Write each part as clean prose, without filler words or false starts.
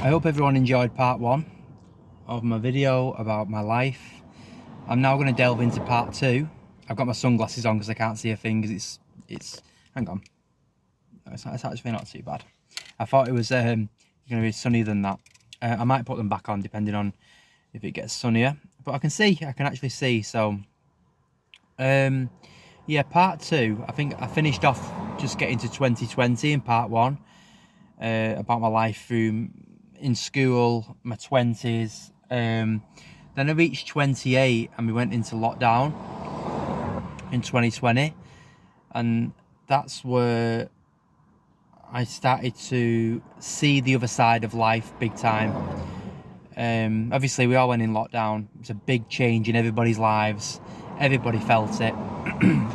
I hope everyone enjoyed part one of my video about my life. I'm now going to delve into part two. I've got my sunglasses on because I can't see a thing because it's hang on. It's actually not too bad. I thought it was going to be sunnier than that. I might put them back on depending on if it gets sunnier, but I can actually see. So yeah, part two, I think I finished off just getting to 2020 in part one, about my life through in school, my 20s. Then I reached 28 and we went into lockdown in 2020, and that's where I started to see the other side of life big time. Obviously we all went in lockdown. It's a big change in everybody's lives. Everybody felt it.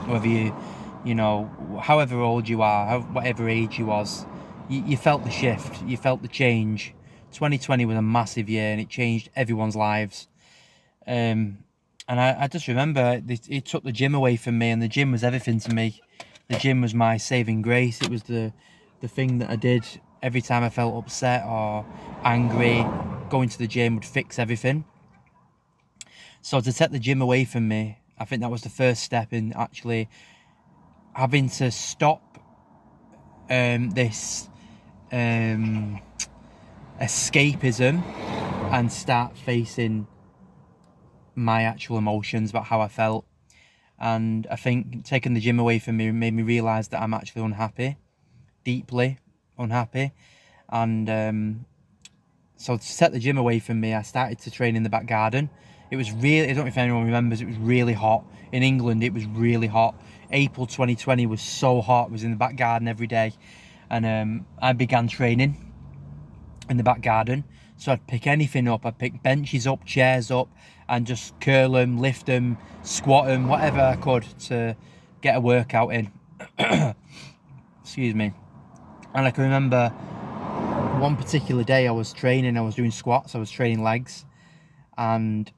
Whether you know, however old you are, whatever age you was, you felt the shift, you felt the change. 2020 was a massive year and it changed everyone's lives. And I just remember it took the gym away from me, and the gym was everything to me. The gym was my saving grace. It was the thing that I did every time I felt upset or angry. Going to the gym would fix everything. So to take the gym away from me, I think that was the first step in actually having to stop this escapism and start facing my actual emotions about how I felt. And I think taking the gym away from me made me realise that I'm actually unhappy, deeply unhappy. And so to set the gym away from me, I started to train in the back garden. It was really, I don't know if anyone remembers, it was really hot. In England, it was really hot. April 2020 was so hot. I was in the back garden every day. And I began training in the back garden. So I'd pick anything up. I'd pick benches up, chairs up, and just curl them, lift them, squat them, whatever I could to get a workout in. Excuse me. And I can remember one particular day I was training, I was doing squats, I was training legs, and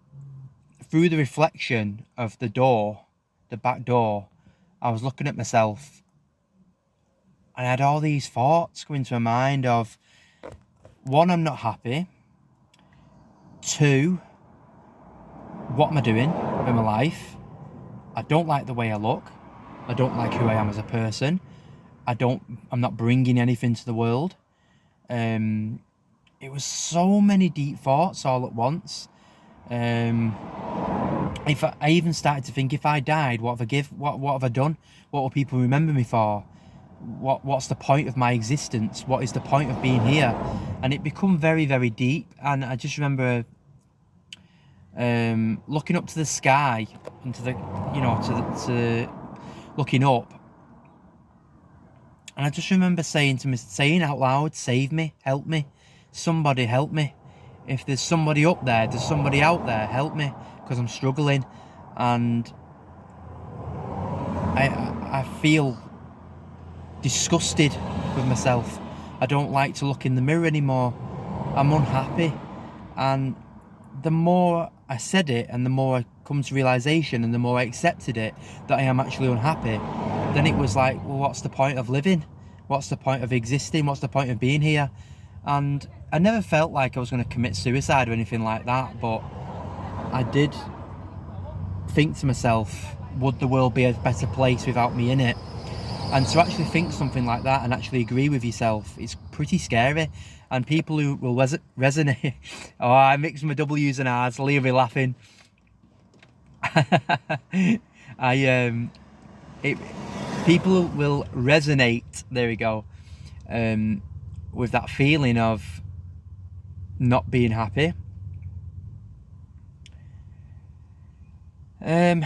through the reflection of the door, the back door, I was looking at myself and I had all these thoughts go into my mind of, one, I'm not happy. Two, what am I doing with my life? I don't like the way I look. I don't like who I am as a person. I'm not bringing anything to the world. It was so many deep thoughts all at once. If I even started to think, if I died, what have I done? What will people remember me for? What's the point of my existence? What is the point of being here? And it become very, very deep. And I just remember looking up to the sky and to looking up. And I just remember saying out loud, save me, help me, somebody help me. If there's somebody up there, there's somebody out there, help me, because I'm struggling. And I feel disgusted with myself. I don't like to look in the mirror anymore. I'm unhappy. And the more I said it and the more I come to realisation and the more I accepted it that I am actually unhappy, then it was like, well, what's the point of living? What's the point of existing? What's the point of being here? And I never felt like I was going to commit suicide or anything like that, but I did think to myself, would the world be a better place without me in it? And to actually think something like that and actually agree with yourself, it's pretty scary. And people who will resonate, oh, I mix my W's and R's, leave me laughing. People will resonate, there we go, with that feeling of not being happy. And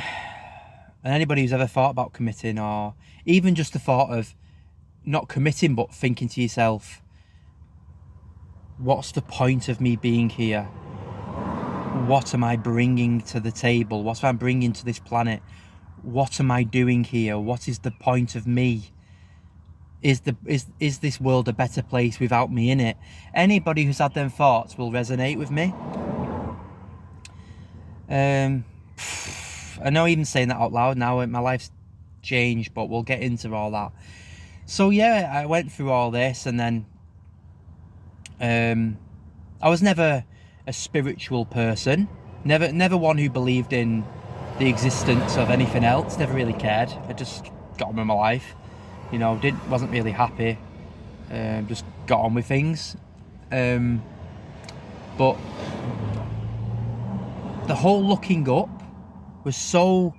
anybody who's ever thought about committing, or even just the thought of not committing but thinking to yourself, what's the point of me being here? What am I bringing to the table? What am I bringing to this planet? What am I doing here? What is the point of me? Is this world a better place without me in it? Anybody who's had them thoughts will resonate with me. I know even saying that out loud now, my life's changed, but we'll get into all that. So yeah, I went through all this, and then I was never a spiritual person, never one who believed in the existence of anything else. Never really cared. I just got on with my life, wasn't really happy. Just got on with things. But the whole looking up was so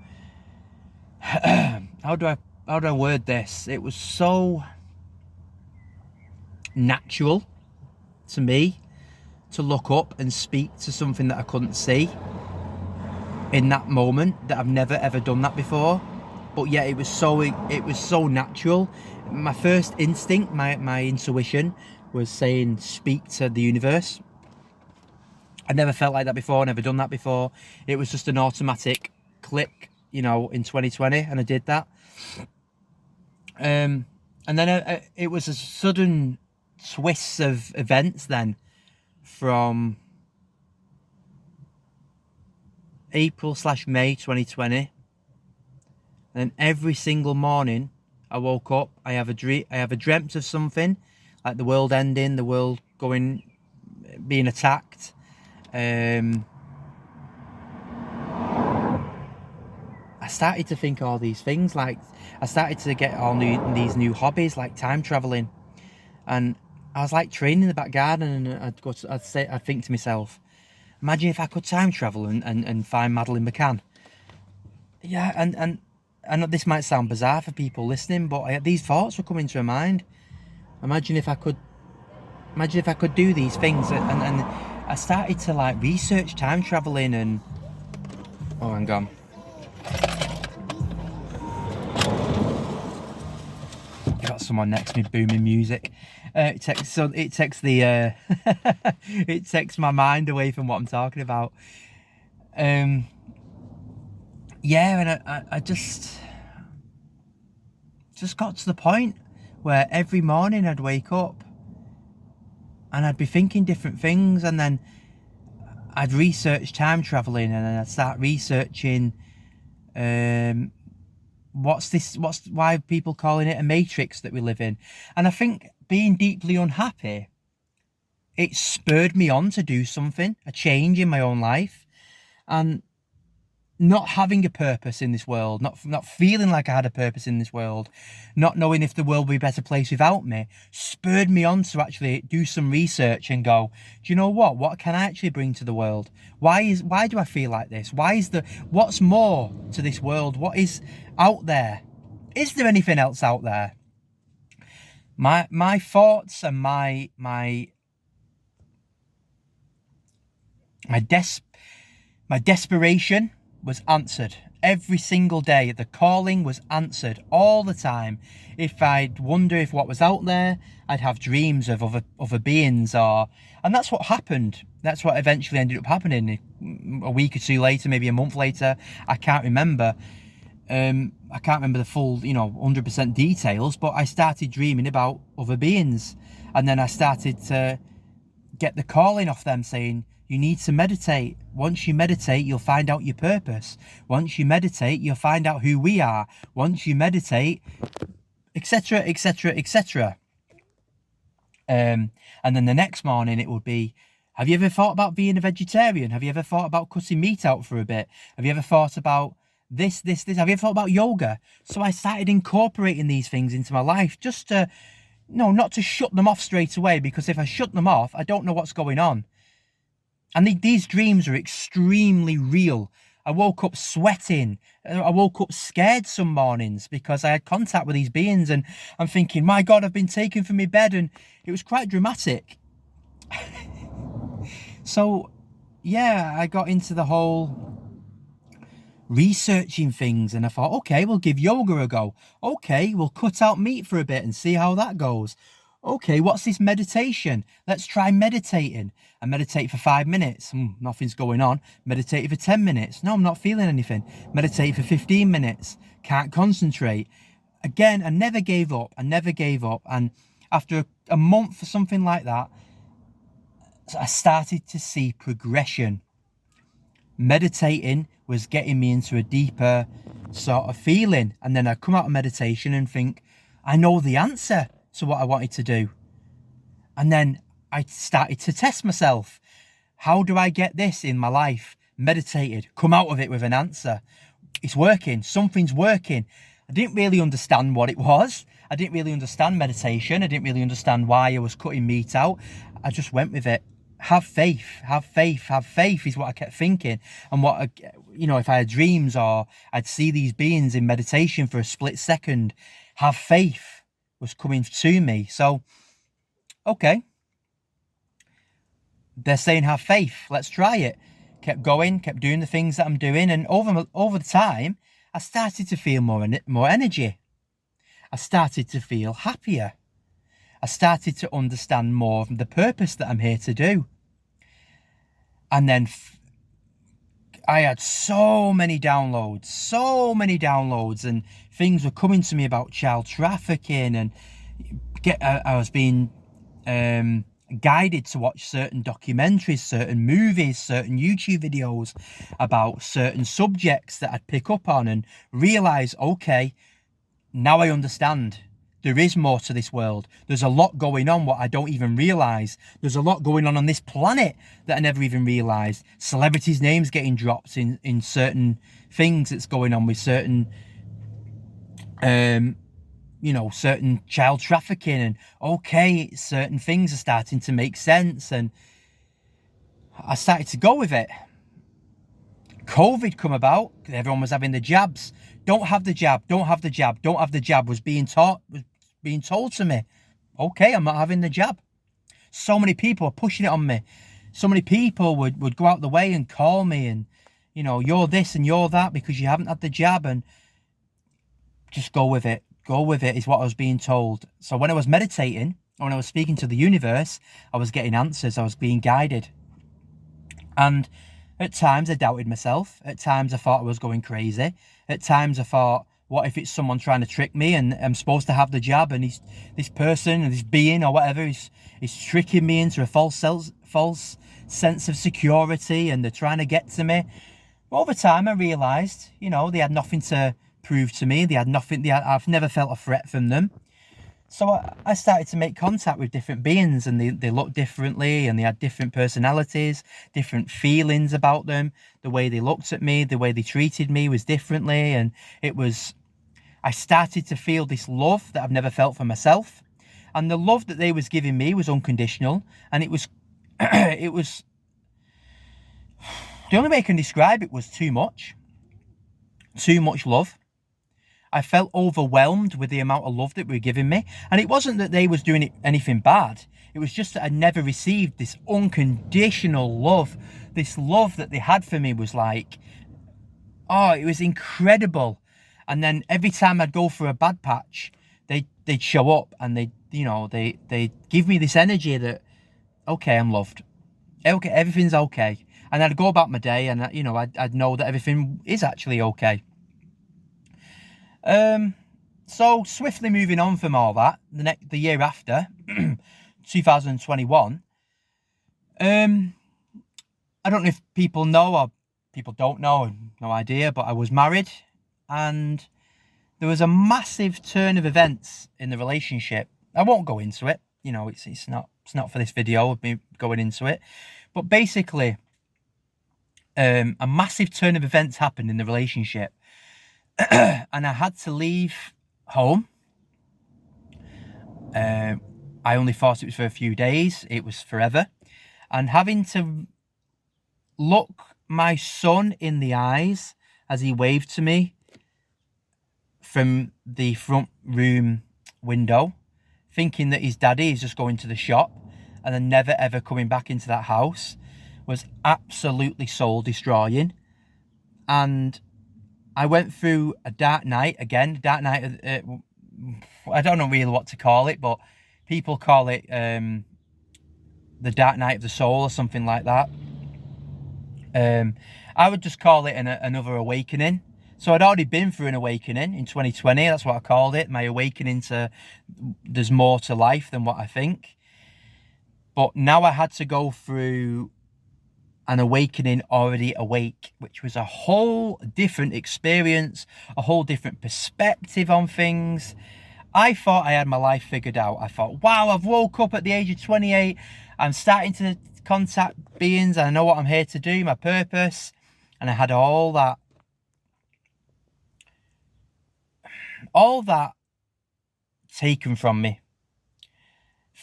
how do I word this? It was so natural to me to look up and speak to something that I couldn't see in that moment, that I've never ever done that before. But yeah, it was so natural. My first instinct, my intuition was saying speak to the universe. I never felt like that before, never done that before. It was just an automatic click, in 2020, and I did that. And then it was a sudden twist of events then, from April/May 2020. And every single morning I woke up, I have a dreamt of something, like the world ending, the world being attacked. I started to think all these things, like I started to get these new hobbies, like time traveling, and I was like training in the back garden, and I'd think to myself, imagine if I could time travel and find Madeleine McCann. Yeah, and I know this might sound bizarre for people listening, but these thoughts were coming to my mind. Imagine if I could do these things, and I started to like research time traveling. And oh, hang on. I got someone next to me booming music. It takes my mind away from what I'm talking about. Yeah, and I just got to the point where every morning I'd wake up and I'd be thinking different things, and then I'd research time traveling, and then I'd start researching why people calling it a matrix that we live in. And I think being deeply unhappy, it spurred me on to do something, a change in my own life. And not having a purpose in this world, not feeling like I had a purpose in this world, not knowing if the world would be a better place without me, spurred me on to actually do some research and go, do you know what can I actually bring to the world? Why do I feel like this? What's more to this world? What is out there? Is there anything else out there? My thoughts and my desperation was answered every single day. The calling was answered all the time. If I'd wonder if what was out there, I'd have dreams of other beings, and that's what happened. That's what eventually ended up happening. A week or two later, maybe a month later, I can't remember. I can't remember the full, 100% details, but I started dreaming about other beings, and then I started to get the calling off them saying, you need to meditate. Once you meditate, you'll find out your purpose. Once you meditate, you'll find out who we are. Once you meditate, etc., etc., etc. And then the next morning it would be, have you ever thought about being a vegetarian? Have you ever thought about cutting meat out for a bit? Have you ever thought about this? Have you ever thought about yoga? So I started incorporating these things into my life, just to, not to shut them off straight away, because if I shut them off, I don't know what's going on. And these dreams are extremely real. I woke up sweating. I woke up scared some mornings because I had contact with these beings, and I'm thinking, my God, I've been taken from my bed, and it was quite dramatic. So, yeah, I got into the whole researching things, and I thought, okay, we'll give yoga a go. Okay, we'll cut out meat for a bit and see how that goes. Okay, what's this meditation? Let's try meditating. I meditate for 5 minutes. Nothing's going on. Meditate for 10 minutes. No, I'm not feeling anything. Meditate for 15 minutes. Can't concentrate. Again, I never gave up. And after a month or something like that, I started to see progression. Meditating was getting me into a deeper sort of feeling. And then I'd come out of meditation and think, I know the answer to what I wanted to do. And then I started to test myself. How do I get this in my life? Meditated, come out of it with an answer. It's working. Something's working. I didn't really understand what it was. I didn't really understand meditation. I didn't really understand why I was cutting meat out. I just went with it. Have faith, have faith, have faith is what I kept thinking. And if I had dreams or I'd see these beings in meditation for a split second, have faith was coming to me. So, okay. They're saying have faith. Let's try it. Kept going, kept doing the things that I'm doing. And over the time, I started to feel more energy. I started to feel happier. I started to understand more of the purpose that I'm here to do. And then I had so many downloads, and things were coming to me about child trafficking, and I was being guided to watch certain documentaries, certain movies, certain YouTube videos about certain subjects that I'd pick up on and realize, okay, now I understand. There is more to this world. There's a lot going on what I don't even realize. There's a lot going on this planet that I never even realized. Celebrities' names getting dropped in certain things that's going on with certain certain child trafficking, and okay, certain things are starting to make sense, and I started to go with it. COVID come about, everyone was having the jabs. Don't have the jab, don't have the jab, don't have the jab was being told to me. Okay, I'm not having the jab. So many people are pushing it on me. So many people would go out the way and call me and, you're this and you're that because you haven't had the jab, and just go with it. Go with it is what I was being told. So when I was meditating, when I was speaking to the universe, I was getting answers. I was being guided. And at times I doubted myself. At times I thought I was going crazy. At times I thought, what if it's someone trying to trick me and I'm supposed to have the jab, and this person or this being or whatever is tricking me into a false sense of security, and they're trying to get to me. But over time I realised, they had nothing to prove to me. They had nothing. I've never felt a threat from them. So I started to make contact with different beings, and they looked differently, and they had different personalities, different feelings about them. The way they looked at me, the way they treated me was differently. And I started to feel this love that I've never felt for myself. And the love that they was giving me was unconditional. And it was, the only way I can describe it was too much love. I felt overwhelmed with the amount of love that they were giving me. And it wasn't that they was doing anything bad. It was just that I never received this unconditional love. This love that they had for me was like, oh, it was incredible. And then every time I'd go for a bad patch, they'd show up and they'd give me this energy that, okay, I'm loved. Okay, everything's okay. And I'd go about my day, and I'd know that everything is actually okay. So swiftly moving on from all that, the year after, 2021, I don't know if people know or people don't know, no idea, but I was married, and there was a massive turn of events in the relationship. I won't go into it, it's not for this video of me going into it, but basically, a massive turn of events happened in the relationship. And I had to leave home. I only thought it was for a few days. It was forever. And having to look my son in the eyes as he waved to me from the front room window, thinking that his daddy is just going to the shop and then never ever coming back into that house, was absolutely soul destroying. And I went through a dark night again. I don't know really what to call it, but people call it the dark night of the soul or something like that. I would just call it another awakening. So I'd already been through an awakening in 2020. That's what I called it. My awakening to there's more to life than what I think. But now I had to go through an awakening already awake, which was a whole different experience, a whole different perspective on things. I thought I had my life figured out. I thought, wow, I've woke up at the age of 28. I'm starting to contact beings. I know what I'm here to do, my purpose. And I had all that taken from me.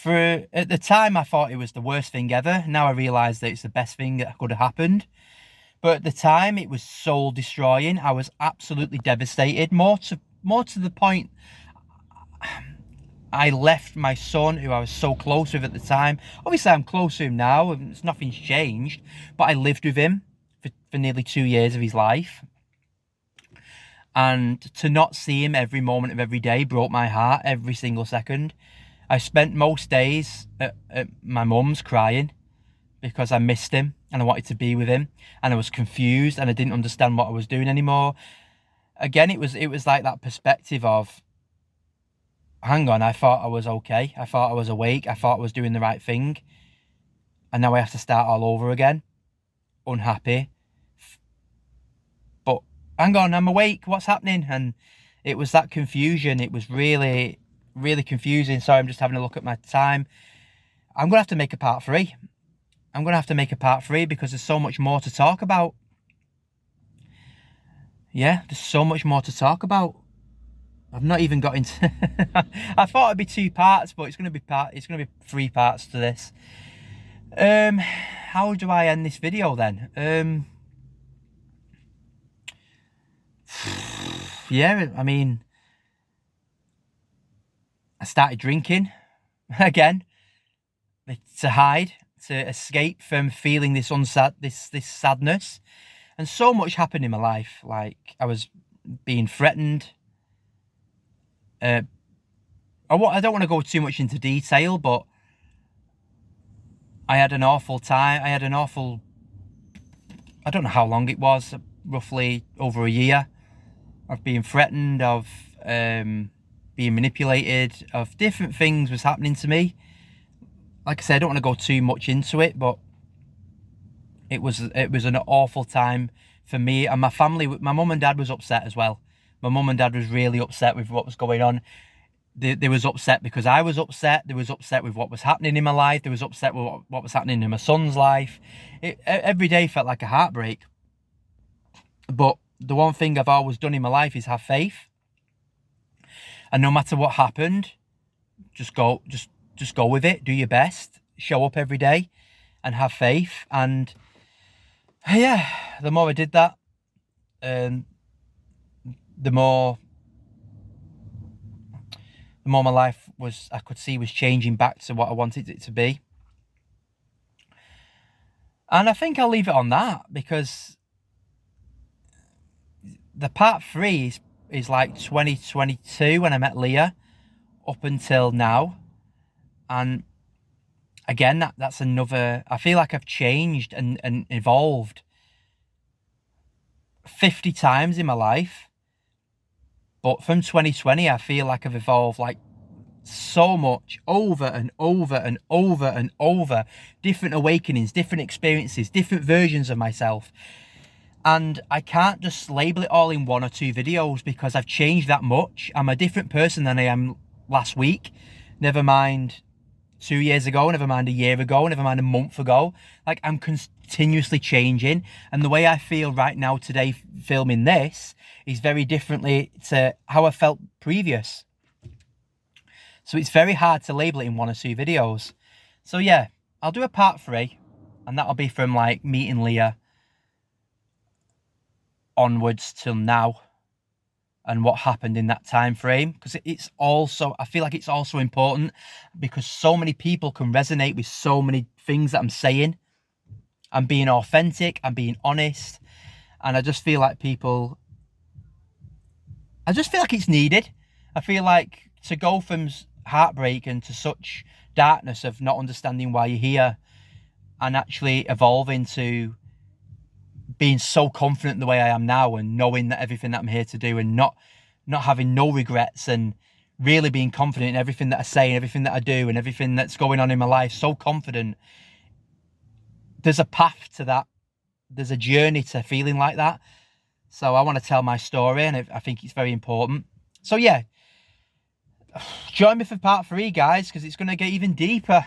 At the time, I thought it was the worst thing ever. Now I realise that it's the best thing that could have happened. But at the time, it was soul destroying. I was absolutely devastated. More to the point, I left my son, who I was so close with at the time. Obviously, I'm close to him now, and nothing's changed. But I lived with him for nearly 2 years of his life. And to not see him every moment of every day broke my heart, every single second. I spent most days at my mum's crying because I missed him and I wanted to be with him, and I was confused and I didn't understand what I was doing anymore. Again, it was like that perspective of, hang on, I thought I was okay. I thought I was awake. I thought I was doing the right thing. And now I have to start all over again. Unhappy. But hang on, I'm awake. What's happening? And it was that confusion. It was really, really confusing. Sorry, I'm just having a look at my time. I'm going to have to make a part 3. I'm going to have to make a part 3 because there's so much more to talk about. Yeah, there's so much more to talk about. I've not even got into... I thought it'd be 2 parts, but it's going to be 3 parts to this. How do I end this video then? Yeah, I mean, I started drinking again to hide, to escape from feeling this sadness. And so much happened in my life. Like, I was being threatened. I don't want to go too much into detail, but I had an awful time. I don't know how long it was, roughly over a year, of being threatened, of being manipulated, of different things was happening to me. Like I said, I don't want to go too much into it, but it was an awful time for me and my family. My mum and dad was upset as well. My mum and dad was really upset with what was going on. They was upset because I was upset. They was upset with what was happening in my life. They was upset with what was happening in my son's life. Every day felt like a heartbreak. But the one thing I've always done in my life is have faith. And no matter what happened, just go with it. Do your best. Show up every day and have faith. And yeah, the more I did that, the more my life I could see was changing back to what I wanted it to be. And I think I'll leave it on that, because the part 3 is like 2022 when I met Leah up until now. And again, that's another, I feel like I've changed and evolved 50 times in my life. But from 2020, I feel like I've evolved like so much, over and over and over and over. Different awakenings, different experiences, different versions of myself. And I can't just label it all in 1 or 2 videos, because I've changed that much. I'm a different person than I am last week. Never mind 2 years ago, never mind a year ago, never mind a month ago. Like, I'm continuously changing. And the way I feel right now today filming this is very differently to how I felt previous. So it's very hard to label it in 1 or 2 videos. So yeah, I'll do a part 3, and that'll be from like meeting Leah onwards till now, and what happened in that time frame. Because it's also, I feel like it's also important, because so many people can resonate with so many things that I'm saying. I'm being authentic, I'm being honest, and I just feel like it's needed. I feel like to go from heartbreak and to such darkness of not understanding why you're here, and actually evolving to being so confident the way I am now, and knowing that everything that I'm here to do, and not having no regrets, and really being confident in everything that I say and everything that I do and everything that's going on in my life, so confident. There's a path to that. There's a journey to feeling like that. So I want to tell my story, and I think it's very important. So yeah, join me for part 3, guys, because it's going to get even deeper.